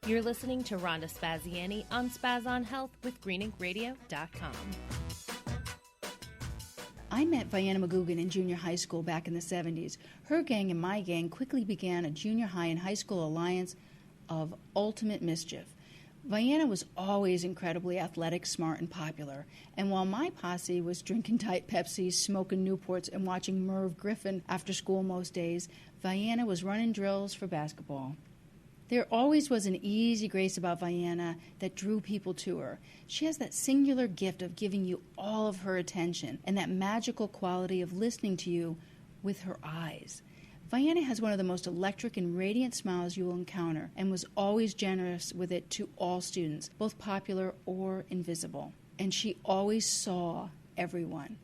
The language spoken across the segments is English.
You're listening to Rhonda Spaziani on Spaz on Health with greeninkradio.com. I met Vianna McGugan in junior high school back in the 70s. Her gang and my gang quickly began a junior high and high school alliance of ultimate mischief. Vianna was always incredibly athletic, smart, and popular. And while my posse was drinking Diet Pepsis, smoking Newports, and watching Merv Griffin after school most days, Vianna was running drills for basketball. There always was an easy grace about Vianna that drew people to her. She has that singular gift of giving you all of her attention and that magical quality of listening to you with her eyes. Vianna has one of the most electric and radiant smiles you will encounter and was always generous with it to all students, both popular or invisible. And she always saw everyone,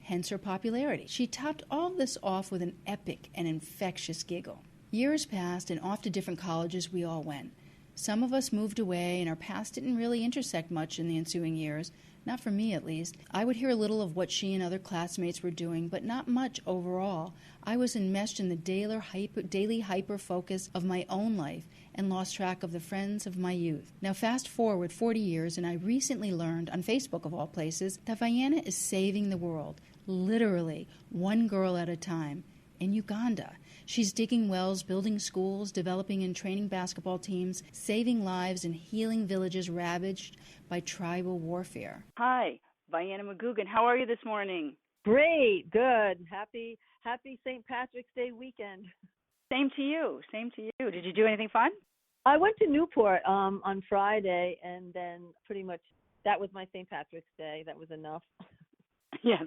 hence her popularity. She topped all this off with an epic and infectious giggle. Years passed, and off to different colleges we all went. Some of us moved away, and our paths didn't really intersect much in the ensuing years, not for me at least. I would hear a little of what she and other classmates were doing, but not much overall. I was enmeshed in the daily hyper-focus of my own life and lost track of the friends of my youth. Now fast forward 40 years, and I recently learned, on Facebook of all places, that Vianna is saving the world, literally, one girl at a time, in Uganda. She's digging wells, building schools, developing and training basketball teams, saving lives and healing villages ravaged by tribal warfare. Hi, Vianna McGugan. How are you this morning? Great, good. Happy St. Patrick's Day weekend. Same to you. Did you do anything fun? I went to Newport on Friday, and then pretty much that was my St. Patrick's Day. That was enough. Yeah,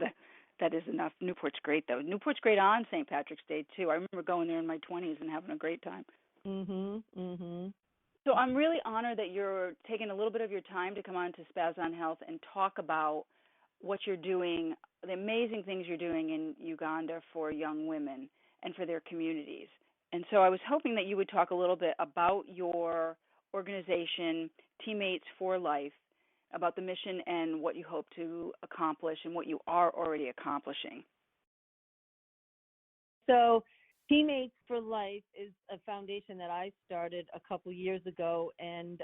that is enough. Newport's great, though. Newport's great on St. Patrick's Day, too. I remember going there in my 20s and having a great time. So I'm really honored that you're taking a little bit of your time to come on to Spaz on Health and talk about what you're doing, the amazing things you're doing in Uganda for young women and for their communities. And so I was hoping that you would talk a little bit about your organization, Teammates for Life, about the mission and what you hope to accomplish and what you are already accomplishing. So Teammates for Life is a foundation that I started a couple years ago, and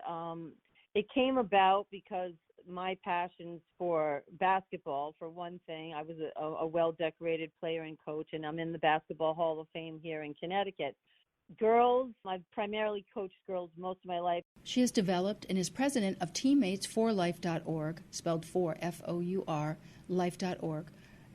it came about because my passions for basketball, for one thing. I was a well-decorated player and coach, and I'm in the Basketball Hall of Fame here in Connecticut. Girls, I've primarily coached girls most of my life. She has developed and is president of teammatesforlife.org, spelled for, F-O-U-R, life.org.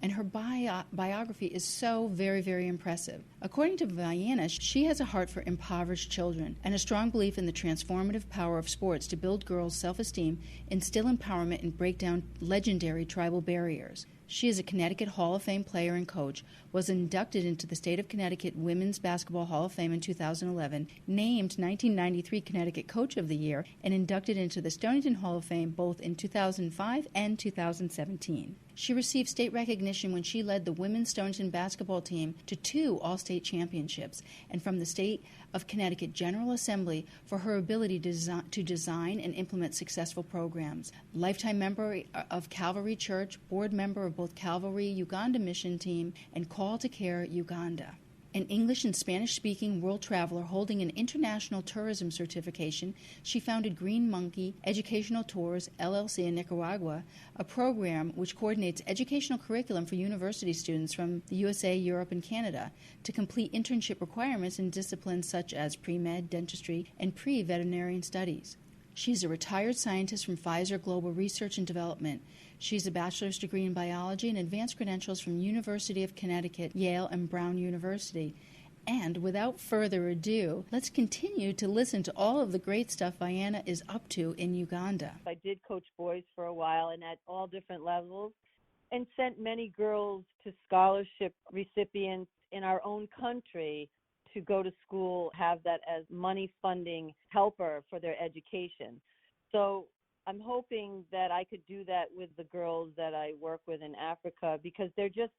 And her biography is so very, very impressive. According to Vianna, she has a heart for impoverished children and a strong belief in the transformative power of sports to build girls' self-esteem, instill empowerment, and break down legendary tribal barriers. She is a Connecticut Hall of Fame player and coach, was inducted into the State of Connecticut Women's Basketball Hall of Fame in 2011, named 1993 Connecticut Coach of the Year, and inducted into the Stonington Hall of Fame both in 2005 and 2017. She received state recognition when she led the women's Stonington basketball team to 2 All-State championships, and from the State of Connecticut General Assembly for her ability to design and implement successful programs. Lifetime member of Calvary Church, board member of both Calvary Uganda Mission Team and Call to Care Uganda. An English and Spanish-speaking world traveler holding an international tourism certification, she founded Green Monkey Educational Tours, LLC in Nicaragua, a program which coordinates educational curriculum for university students from the USA, Europe, and Canada to complete internship requirements in disciplines such as pre-med, dentistry, and pre-veterinarian studies. She's a retired scientist from Pfizer Global Research and Development. She's a bachelor's degree in biology and advanced credentials from University of Connecticut, Yale, and Brown University. And without further ado, let's continue to listen to all of the great stuff Vianna is up to in Uganda. I did coach boys for a while and at all different levels, and sent many girls to scholarship recipients in our own country to go to school, have that as money funding helper for their education. So I'm hoping that I could do that with the girls that I work with in Africa, because they're just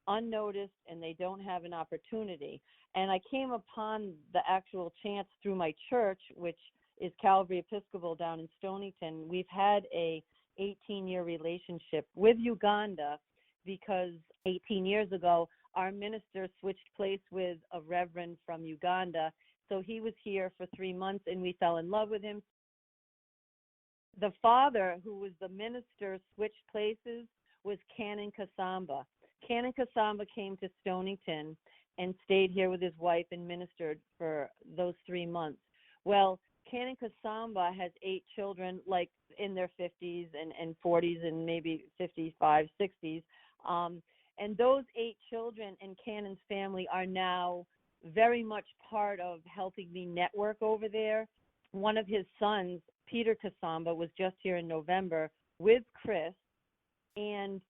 unnoticed and they don't have an opportunity. And I came upon the actual chance through my church, which is Calvary Episcopal down in Stonington. We've had a 18-year relationship with Uganda because 18 years ago, our minister switched place with a reverend from Uganda, So he was here for 3 months, and we fell in love with him. The father, who was the minister, switched places, was Canon Kasamba. Canon Kasamba came to Stonington and stayed here with his wife and ministered for those 3 months. Well, Canon Kasamba has 8 children, like in their 50s and 40s and maybe 55, 60s. And those 8 children and Canon's family are now very much part of helping me network over there. One of his sons, Peter Kasamba, was just here in November with Chris, and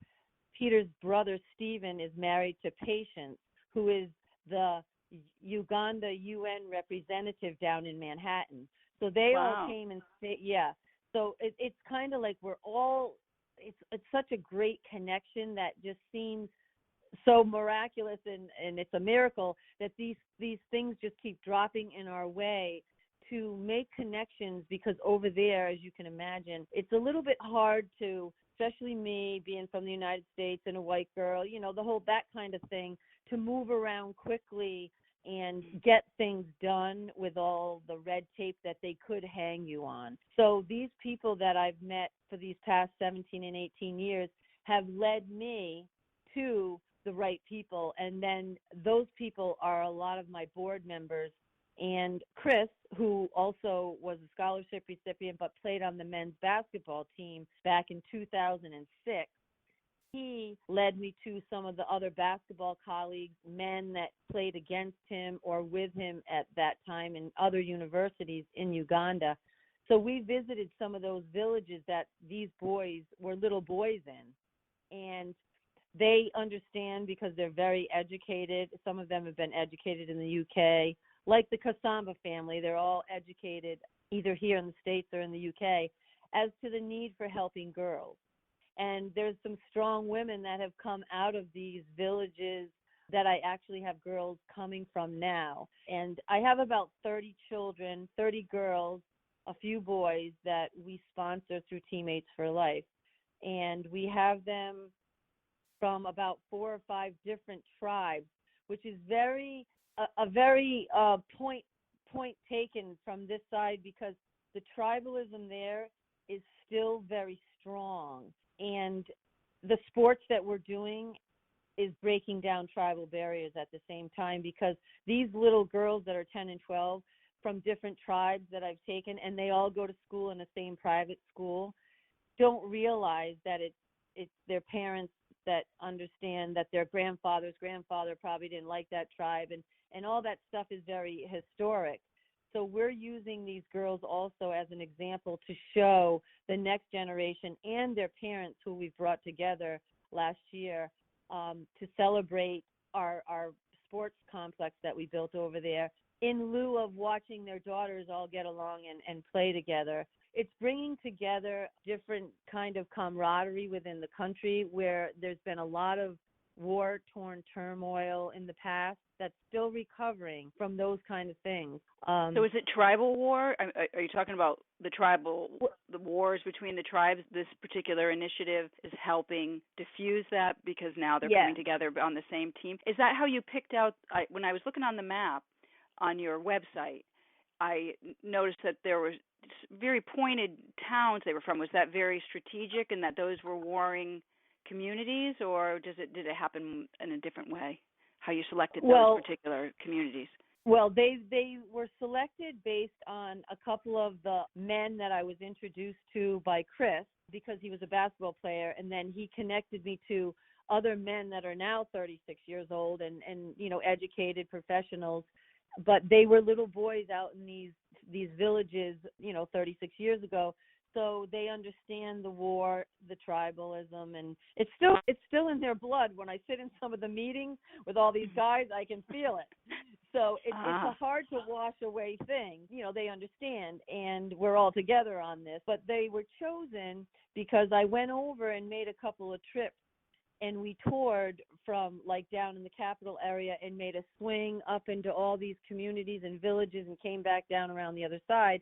Peter's brother, Stephen, is married to Patience, who is the Uganda UN representative down in Manhattan. So they all came and stayed. Yeah. So it's kind of like we're all, it's such a great connection that just seems so miraculous, and it's a miracle that these things just keep dropping in our way to make connections, because over there, as you can imagine, it's a little bit hard to, especially me being from the United States and a white girl, the whole, that kind of thing, to move around quickly and get things done with all the red tape that they could hang you on. So these people that I've met for these past 17 and 18 years have led me to the right people. And then those people are a lot of my board members. And Chris, who also was a scholarship recipient but played on the men's basketball team back in 2006, he led me to some of the other basketball colleagues, men that played against him or with him at that time in other universities in Uganda. So we visited some of those villages that these boys were little boys in. And they understand because they're very educated. Some of them have been educated in the UK. Like the Kasamba family, they're all educated either here in the States or in the UK as to the need for helping girls. And there's some strong women that have come out of these villages that I actually have girls coming from now. And I have about 30 children, 30 girls, a few boys that we sponsor through Teammates for Life. And we have them from about 4 or 5 different tribes, which is a very point taken from this side, because the tribalism there is still very strong. And the sports that we're doing is breaking down tribal barriers at the same time, because these little girls that are 10 and 12 from different tribes that I've taken, and they all go to school in the same private school, don't realize that it's their parents that understand that their grandfather's grandfather probably didn't like that tribe, and all that stuff is very historic. So we're using these girls also as an example to show the next generation and their parents, who we've brought together last year, to celebrate our sports complex that we built over there, in lieu of watching their daughters all get along and play together. It's bringing together different kind of camaraderie within the country, where there's been a lot of war-torn turmoil in the past that's still recovering from those kind of things. So is it tribal war? Are you talking about the wars between the tribes? This particular initiative is helping diffuse that, because now they're coming together on the same team. Is that how you picked out? When I was looking on the map on your website, I noticed that there were very pointed towns they were from. Was that very strategic, and that those were warring communities, or did it happen in a different way? How you selected those particular communities? Well, they were selected based on a couple of the men that I was introduced to by Chris, because he was a basketball player, and then he connected me to other men that are now 36 years old and educated professionals, but they were little boys out in these villages 36 years ago. So they understand the war, the tribalism, and it's still in their blood. When I sit in some of the meetings with all these guys, I can feel it. So it's a hard to wash away thing. They understand, and we're all together on this. But they were chosen because I went over and made a couple of trips, and we toured from like down in the capital area and made a swing up into all these communities and villages and came back down around the other side.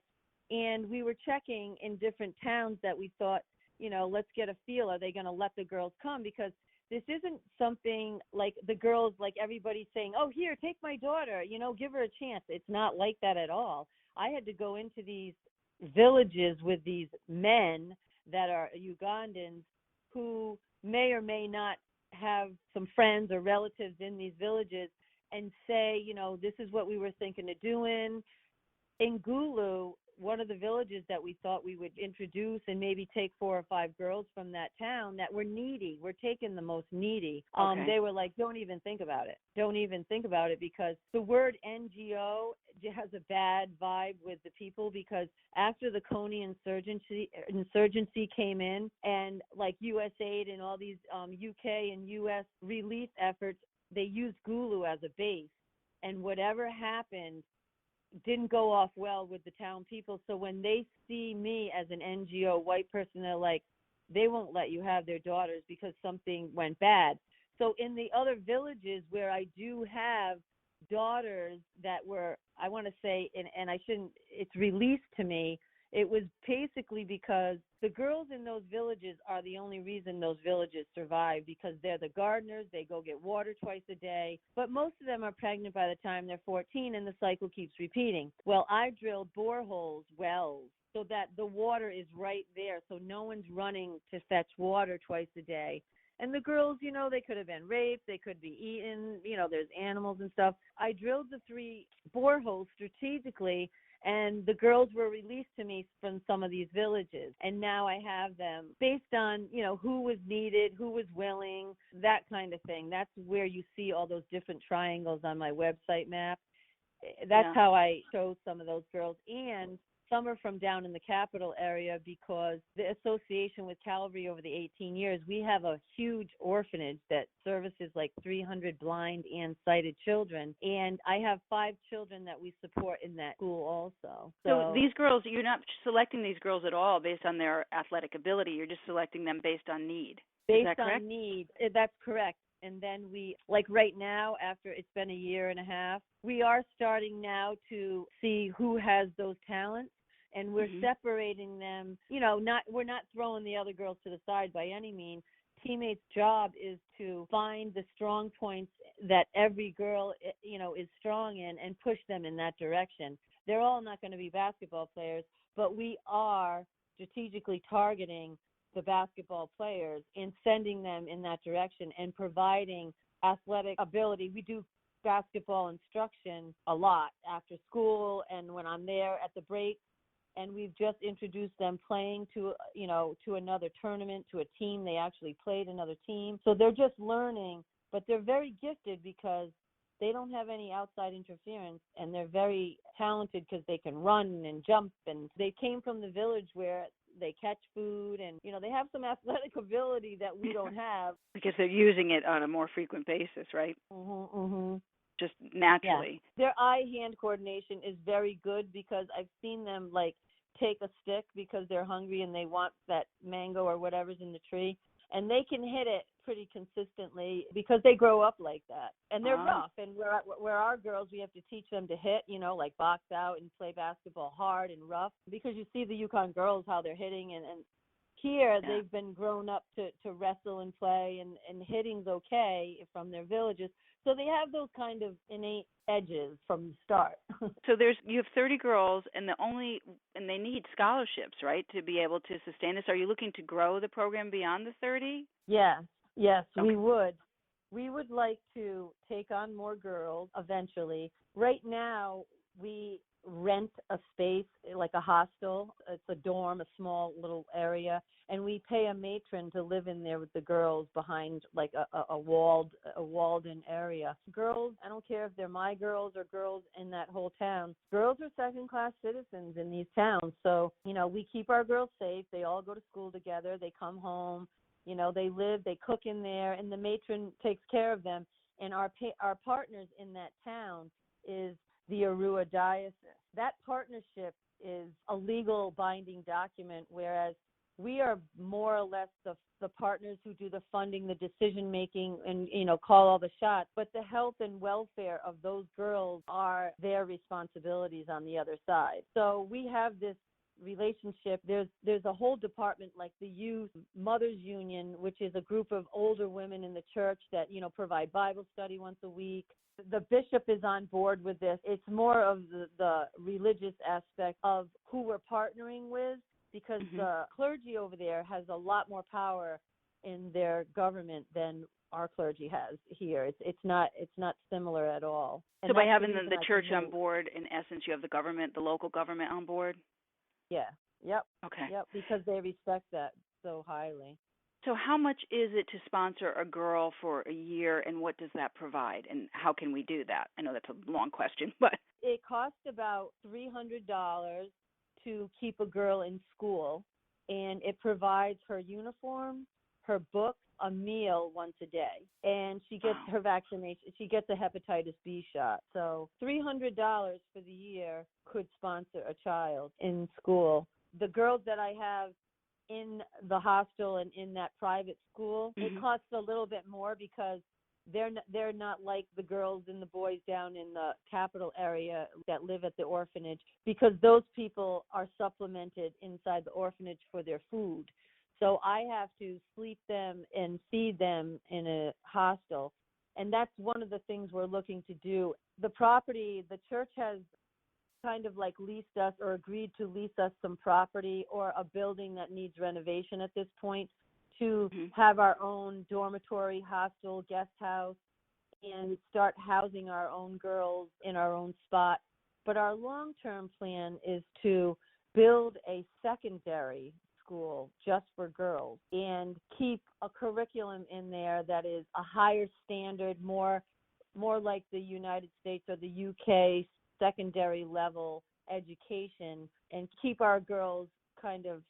And we were checking in different towns that we thought, let's get a feel. Are they going to let the girls come? Because this isn't something like the girls, like everybody's saying, oh, here, take my daughter, give her a chance. It's not like that at all. I had to go into these villages with these men that are Ugandans who may or may not have some friends or relatives in these villages and say, this is what we were thinking of doing. In Gulu, one of the villages that we thought we would introduce and maybe take 4 or 5 girls from that town that were needy. We're taking the most needy. Okay. They were like, don't even think about it. Don't even think about it, because the word NGO has a bad vibe with the people, because after the Coney insurgency came in, and like USAID and all these UK and US relief efforts, they used Gulu as a base. And whatever happened didn't go off well with the town people. So when they see me as an NGO white person, they're like, they won't let you have their daughters because something went bad. So in the other villages where I do have daughters that were, I want to say, and I shouldn't, it's released to me, it was basically because the girls in those villages are the only reason those villages survive, because they're the gardeners, they go get water twice a day, but most of them are pregnant by the time they're 14, and the cycle keeps repeating. Well, I drilled boreholes, wells, so that the water is right there, so no one's running to fetch water twice a day. And the girls, they could have been raped, they could be eaten, there's animals and stuff. I drilled the 3 boreholes strategically, and the girls were released to me from some of these villages. And now I have them based on, who was needed, who was willing, that kind of thing. That's where you see all those different triangles on my website map. That's how I chose some of those girls. And some are from down in the capital area, because the association with Calvary over the 18 years, we have a huge orphanage that services like 300 blind and sighted children. And I have 5 children that we support in that school also. So these girls, you're not selecting these girls at all based on their athletic ability. You're just selecting them based on need. Is that correct? Based on need. That's correct. And then we, like right now, after it's been a year and a half, we are starting now to see who has those talents. And we're separating them, we're not throwing the other girls to the side by any means. Teammates' job is to find the strong points that every girl, is strong in, and push them in that direction. They're all not going to be basketball players, but we are strategically targeting the basketball players and sending them in that direction and providing athletic ability. We do basketball instruction a lot after school and when I'm there at the break. And we've just introduced them playing to another tournament, to a team. They actually played another team. So they're just learning, but they're very gifted because they don't have any outside interference, and they're very talented because they can run and jump. And they came from the village where they catch food, and, they have some athletic ability that we don't have. Because they're using it on a more frequent basis, right? Just naturally. Yeah. Their eye-hand coordination is very good, because I've seen them take a stick because they're hungry and they want that mango or whatever's in the tree, and they can hit it pretty consistently because they grow up like that. And they're rough, and where our girls, we have to teach them to hit, like box out and play basketball hard and rough, because you see the Yukon girls, how they're hitting, and here they've been grown up to wrestle and play, and hitting's okay from their villages. So they have those kind of innate edges from the start. So you have 30 girls, and they need scholarships, right, to be able to sustain this. Are you looking to grow the program beyond the 30? Yes, okay. We would. We would like to take on more girls eventually. Right now, we rent a space like a hostel. It's a dorm, a small little area, and we pay a matron to live in there with the girls behind like a walled-in area. Girls, I don't care if they're my girls or girls in that whole town. Girls are second-class citizens in these towns, so we keep our girls safe. They all go to school together. They come home. They cook in there, and the matron takes care of them. And our partners in that town is the Arua Diocese. That partnership is a legal binding document, whereas we are more or less the partners who do the funding, the decision making, and call all the shots. But the health and welfare of those girls are their responsibilities on the other side. So we have this relationship, there's a whole department like the Youth Mothers Union, which is a group of older women in the church that, provide Bible study once a week. The bishop is on board with this. It's more of the religious aspect of who we're partnering with, because the clergy over there has a lot more power in their government than our clergy has here. It's not similar at all. And so by having the church on board, in essence, you have the local government on board? Yeah. Yep. Okay. Yep, because they respect that so highly. So how much is it to sponsor a girl for a year, and what does that provide, and how can we do that? I know that's a long question, but it costs about $300 to keep a girl in school, and it provides her uniform, her books, a meal once a day, and she gets her vaccination. She gets a hepatitis B shot. So $300 for the year could sponsor a child in school. The girls that I have in the hostel and in that private school, it costs a little bit more because they're not like the girls and the boys down in the capital area that live at the orphanage, because those people are supplemented inside the orphanage for their food. So I have to sleep them and feed them in a hostel. And that's one of the things we're looking to do. The property, the church has kind of like leased us or agreed to lease us some property or a building that needs renovation at this point to have our own dormitory, hostel, guest house, and start housing our own girls in our own spot. But our long-term plan is to build a secondary school just for girls and keep a curriculum in there that is a higher standard, more like the United States or the UK secondary level education, and keep our girls kind of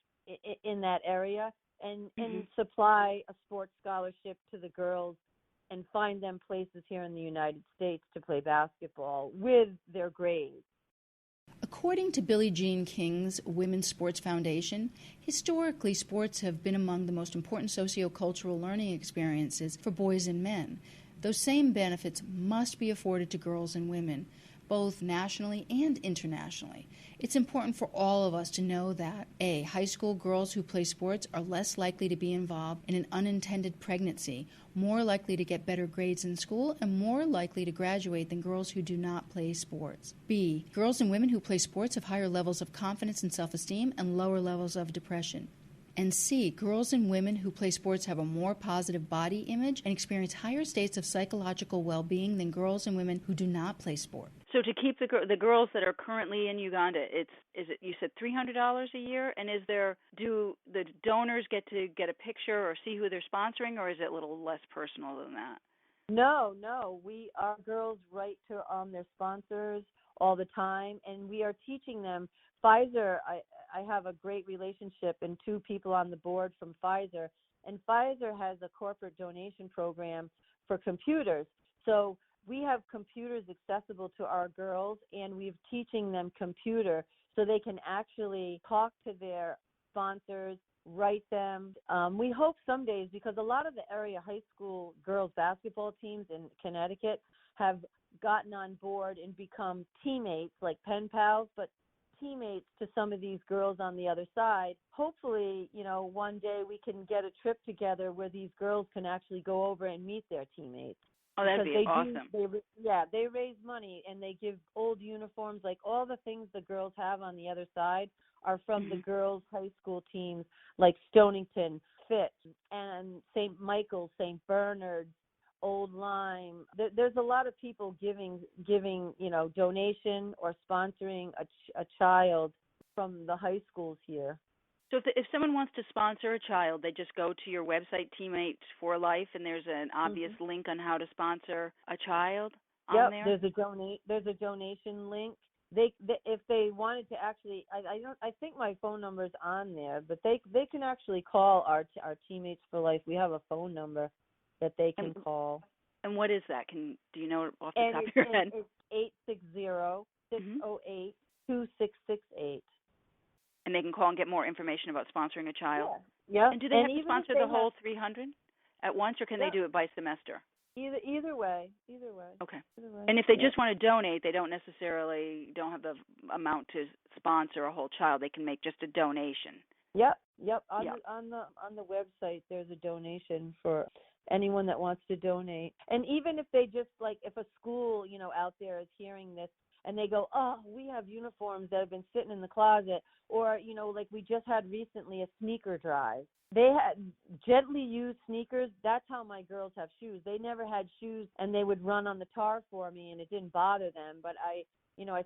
in that area, and supply a sports scholarship to the girls and find them places here in the United States to play basketball with their grades. According to Billie Jean King's Women's Sports Foundation, historically sports have been among the most important sociocultural learning experiences for boys and men. Those same benefits must be afforded to girls and women, both nationally and internationally. It's important for all of us to know that, A, high school girls who play sports are less likely to be involved in an unintended pregnancy, more likely to get better grades in school, and more likely to graduate than girls who do not play sports. B, girls and women who play sports have higher levels of confidence and self-esteem and lower levels of depression. And C, girls and women who play sports have a more positive body image and experience higher states of psychological well-being than girls and women who do not play sports. So to keep the girls that are currently in Uganda, you said $300 a year, and do the donors get to get a picture or see who they're sponsoring, or is it a little less personal than that? No, our girls write to their sponsors all the time, and we are teaching them. Pfizer, I have a great relationship and 2 people on the board from Pfizer, and Pfizer has a corporate donation program for computers. So we have computers accessible to our girls, and we're teaching them computer so they can actually talk to their sponsors, write them. We hope some days, because a lot of the area high school girls basketball teams in Connecticut have gotten on board and become teammates, like pen pals, but teammates to some of these girls on the other side. Hopefully, one day we can get a trip together where these girls can actually go over and meet their teammates. Oh, that'd be awesome. They raise money and they give old uniforms, like all the things the girls have on the other side are from the girls' high school teams, like Stonington, Fitz, and St. Michael's, St. Bernard's, Old Lyme. There's a lot of people giving donation or sponsoring a child from the high schools here. So if someone wants to sponsor a child, they just go to your website, Teammates for Life, and there's an obvious link on how to sponsor a child on there? There's a donation link. If they wanted to actually, I think my phone number's on there, but they can actually call our Teammates for Life. We have a phone number that they can call. And what is that? Do you know it off the top of your head? It's 860-608-2668. And they can call and get more information about sponsoring a child? Yeah. And do they have to sponsor the whole $300 at once, or can they do it by semester? Either way. Okay. Either way. And if they just want to donate, they don't have the amount to sponsor a whole child. They can make just a donation. Yep. On the website, there's a donation for anyone that wants to donate. And even if they just like, if a school, out there is hearing this and they go, oh, we have uniforms that have been sitting in the closet, or like we just had recently a sneaker drive. They had gently used sneakers. That's how my girls have shoes. They never had shoes, and they would run on the tar for me, and it didn't bother them. But I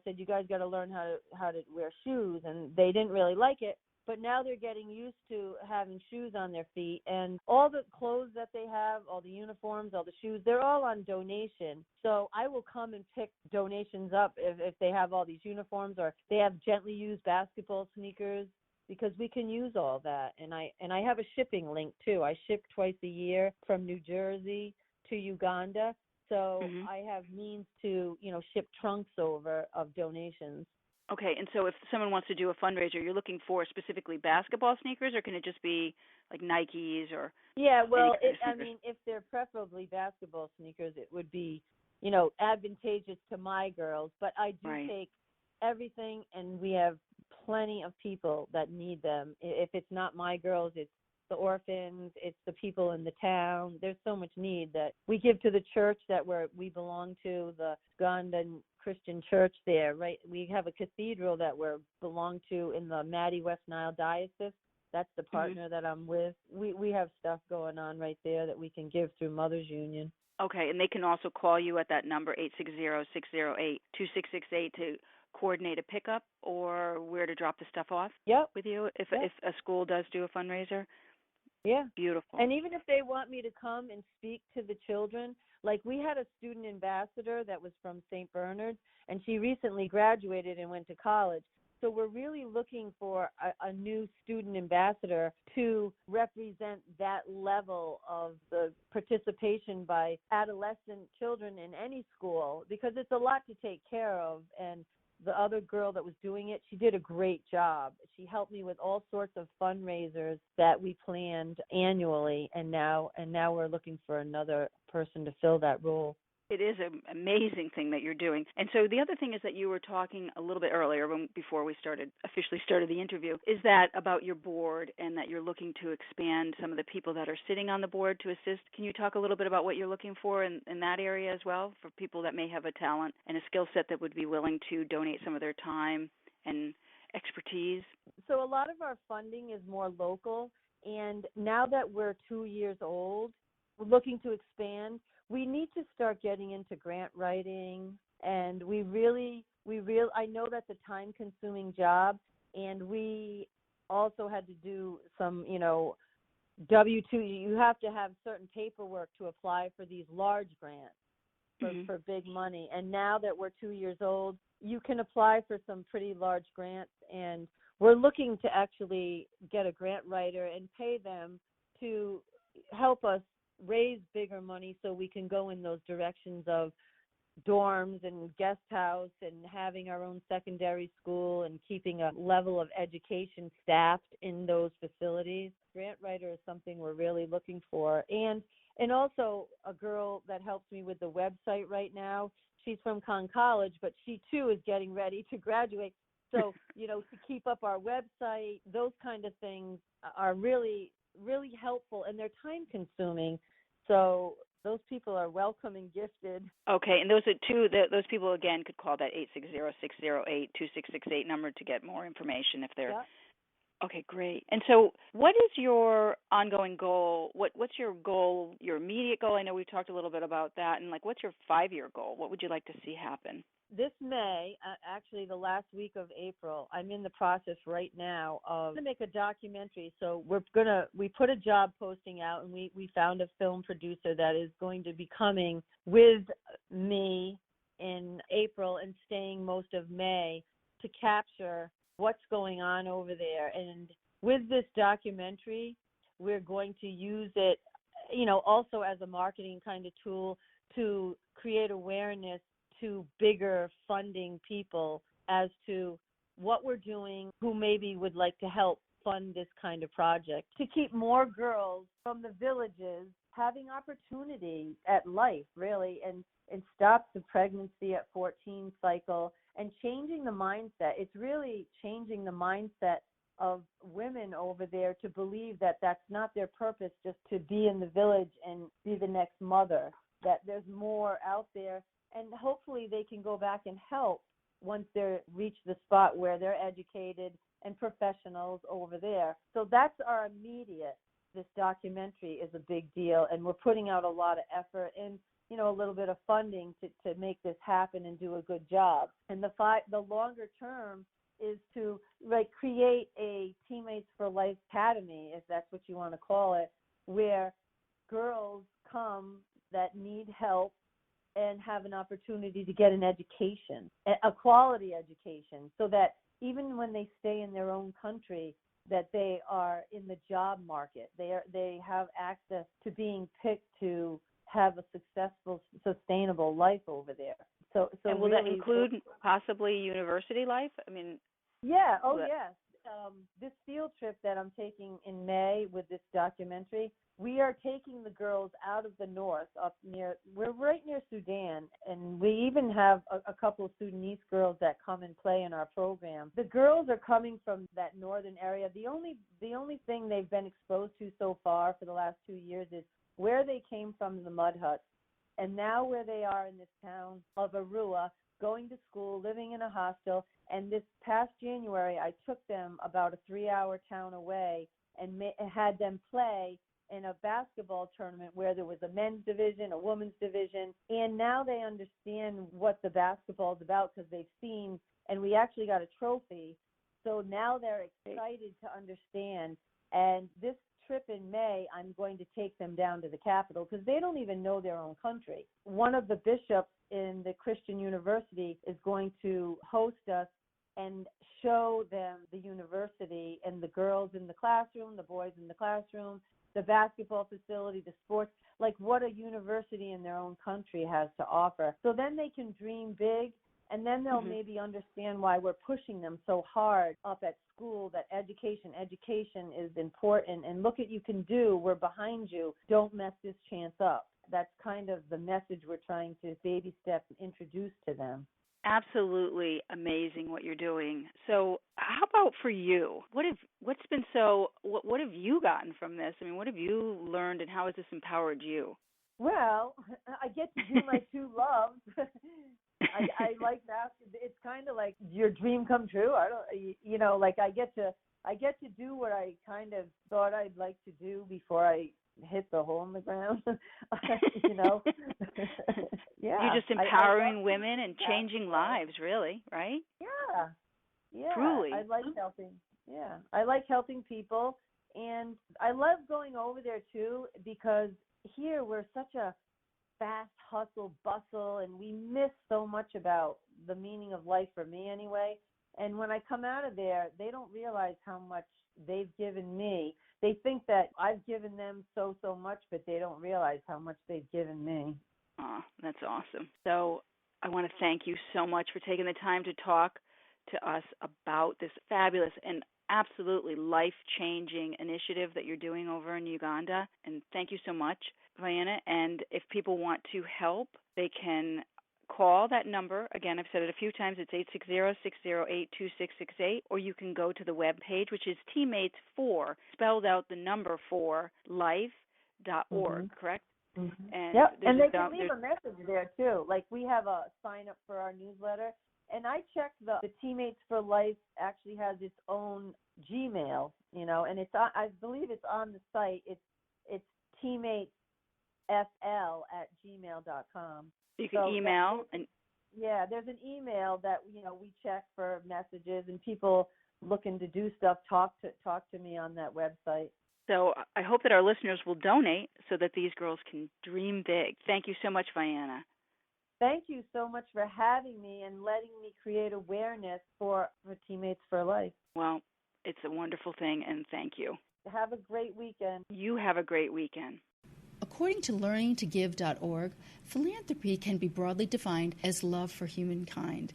said, you guys got to learn how to wear shoes, and they didn't really like it. But now they're getting used to having shoes on their feet, and all the clothes that they have, all the uniforms, all the shoes, they're all on donation. So I will come and pick donations up if they have all these uniforms, or they have gently used basketball sneakers, because we can use all that. And I have a shipping link too. I ship twice a year from New Jersey to Uganda. So I have means to, ship trunks over of donations. Okay, and so if someone wants to do a fundraiser, you're looking for specifically basketball sneakers, or can it just be like Nikes or? Yeah, well, if they're preferably basketball sneakers, it would be, advantageous to my girls. But I do take everything, and we have plenty of people that need them. If it's not my girls, it's the orphans, it's the people in the town. There's so much need that we give to the church that we belong to, the Ugandan Christian church there, right? We have a cathedral that we belong to in the Maddie West Nile Diocese. That's the partner that I'm with. We have stuff going on right there that we can give through Mothers Union. Okay, and they can also call you at that number, 860-608-2668, to coordinate a pickup or where to drop the stuff off with you if a school does do a fundraiser? Yeah. Beautiful. And even if they want me to come and speak to the children, like we had a student ambassador that was from St. Bernard's, and she recently graduated and went to college. So we're really looking for a new student ambassador to represent that level of the participation by adolescent children in any school, because it's a lot to take care of. And the other girl that was doing it, she did a great job. She helped me with all sorts of fundraisers that we planned annually, and now we're looking for another person to fill that role. It is an amazing thing that you're doing. And so the other thing is that you were talking a little bit earlier before we officially started the interview, is that about your board and that you're looking to expand some of the people that are sitting on the board to assist. Can you talk a little bit about what you're looking for in that area as well, for people that may have a talent and a skill set that would be willing to donate some of their time and expertise? So a lot of our funding is more local, and now that we're 2 years old, we're looking to expand. We need to start getting into grant writing, and I know that's a time-consuming job, and we also had to do some, W-2. You have to have certain paperwork to apply for these large grants for big money. And now that we're 2 years old, you can apply for some pretty large grants, and we're looking to actually get a grant writer and pay them to help us raise bigger money so we can go in those directions of dorms and guest house and having our own secondary school and keeping a level of education staffed in those facilities. Grant writer is something we're really looking for. And also a girl that helps me with the website right now. She's from Conn College, but she too is getting ready to graduate. So, to keep up our website, those kind of things are really, really helpful, and they're time consuming. So those people are welcome and gifted. Okay, and those are those people, again, could call that 860-608-2668 number to get more information if they're... Yep. Okay, great. And so what is your ongoing goal? What's your goal, your immediate goal? I know we talked a little bit about that. And, what's your 5-year goal? What would you like to see happen? This May, actually the last week of April, I'm in the process right now of to make a documentary. So we put a job posting out, and we found a film producer that is going to be coming with me in April and staying most of May to capture what's going on over there. And with this documentary, we're going to use it, also as a marketing kind of tool to create awareness to bigger funding people as to what we're doing, who maybe would like to help fund this kind of project, to keep more girls from the villages having opportunity at life, really, and stop the pregnancy at 14 cycle and changing the mindset. It's really changing the mindset of women over there to believe that that's not their purpose, just to be in the village and be the next mother, that there's more out there, and hopefully they can go back and help once they reach the spot where they're educated and professionals over there. So that's our immediate. This documentary is a big deal, and we're putting out a lot of effort and, you know, a little bit of funding to make this happen and do a good job. And the longer term is to create a Teammates for Life Academy, if that's what you want to call it, where girls come that need help and have an opportunity to get an education, a quality education, so that even when they stay in their own country, that they are in the job market. They have access to being picked to have a successful, sustainable life over there. So and will that include possibly university life? I mean, yeah. Oh, yes. This field trip that I'm taking in May with this documentary, we are taking the girls out of the north we're right near Sudan, and we even have a couple of Sudanese girls that come and play in our program. The girls are coming from that northern area. The only thing they've been exposed to so far for the last 2 years is where they came from, the mud huts, and now where they are in this town of Arua, going to school, living in a hostel. And this past January, I took them about a 3-hour town away and had them play in a basketball tournament where there was a men's division, a women's division, and now they understand what the basketball is about because they've seen, and we actually got a trophy. So now they're excited to understand. And this trip in May, I'm going to take them down to the capital because they don't even know their own country. One of the bishops in the Christian university is going to host us and show them the university and the girls in the classroom, the boys in the classroom, the basketball facility, the sports, like what a university in their own country has to offer. So then they can dream big, and then they'll maybe understand why we're pushing them so hard up at school, that education is important, and look what you can do. We're behind you. Don't mess this chance up. That's kind of the message we're trying to baby step introduce to them. Absolutely amazing what you're doing. So how about for you? What have you gotten from this? I mean, what have you learned, and how has this empowered you? Well, I get to do my two loves. I like that. It's kind of like your dream come true. I get to do what I kind of thought I'd like to do before I hit the hole in the ground. Yeah. You're just empowering women and changing lives, really, right? Yeah. Truly. I like helping people, and I love going over there too, because here we're such a fast hustle bustle, and we miss so much about the meaning of life, for me anyway. And when I come out of there, they don't realize how much they've given me. They think that I've given them so much, but they don't realize how much they've given me. Oh, that's awesome. So I want to thank you so much for taking the time to talk to us about this fabulous and absolutely life-changing initiative that you're doing over in Uganda. And thank you so much, Vianna. And if people want to help, they can call that number. Again, I've said it a few times. It's 860-608-2668. Or you can go to the web page, which is teammates4, spelled out the number 4, life.org, correct? Mm-hmm. And they can leave a message there too. Like, we have a sign up for our newsletter, and I checked the Teammates for Life actually has its own Gmail, and it's on, I believe it's on the site. It's teammatesfl@gmail.com. You can email there's an email that we check for messages, and people looking to do stuff talk to me on that website. So I hope that our listeners will donate so that these girls can dream big. Thank you so much, Vianna. Thank you so much for having me and letting me create awareness for Teammates for Life. Well, it's a wonderful thing, and thank you. Have a great weekend. You have a great weekend. According to learningtogive.org, philanthropy can be broadly defined as love for humankind.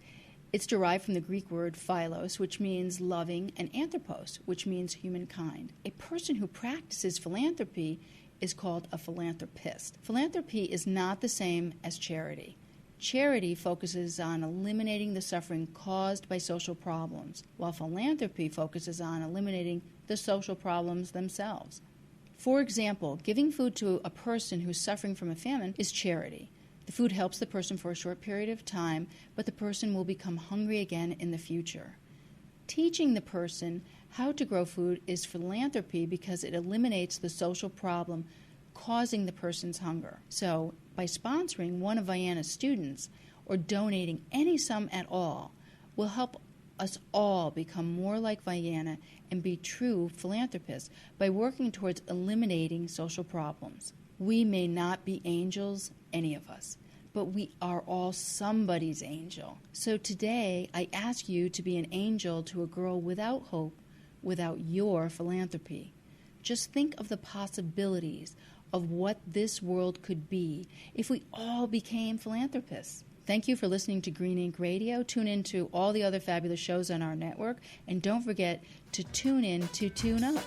It's derived from the Greek word philos, which means loving, and anthropos, which means humankind. A person who practices philanthropy is called a philanthropist. Philanthropy is not the same as charity. Charity focuses on eliminating the suffering caused by social problems, while philanthropy focuses on eliminating the social problems themselves. For example, giving food to a person who's suffering from a famine is charity. The food helps the person for a short period of time, but the person will become hungry again in the future. Teaching the person how to grow food is philanthropy because it eliminates the social problem causing the person's hunger. So, by sponsoring one of Vianna's students or donating any sum at all will help us all become more like Vienna and be true philanthropists by working towards eliminating social problems. We may not be angels, any of us, but we are all somebody's angel. So today, I ask you to be an angel to a girl without hope, without your philanthropy. Just think of the possibilities of what this world could be if we all became philanthropists. Thank you for listening to Green Ink Radio. Tune in to all the other fabulous shows on our network, and don't forget to tune in to Tune Up.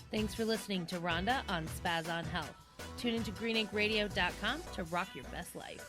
Thanks for listening to Rhonda on Spaz on Health. Tune into greeninkradio.com to rock your best life.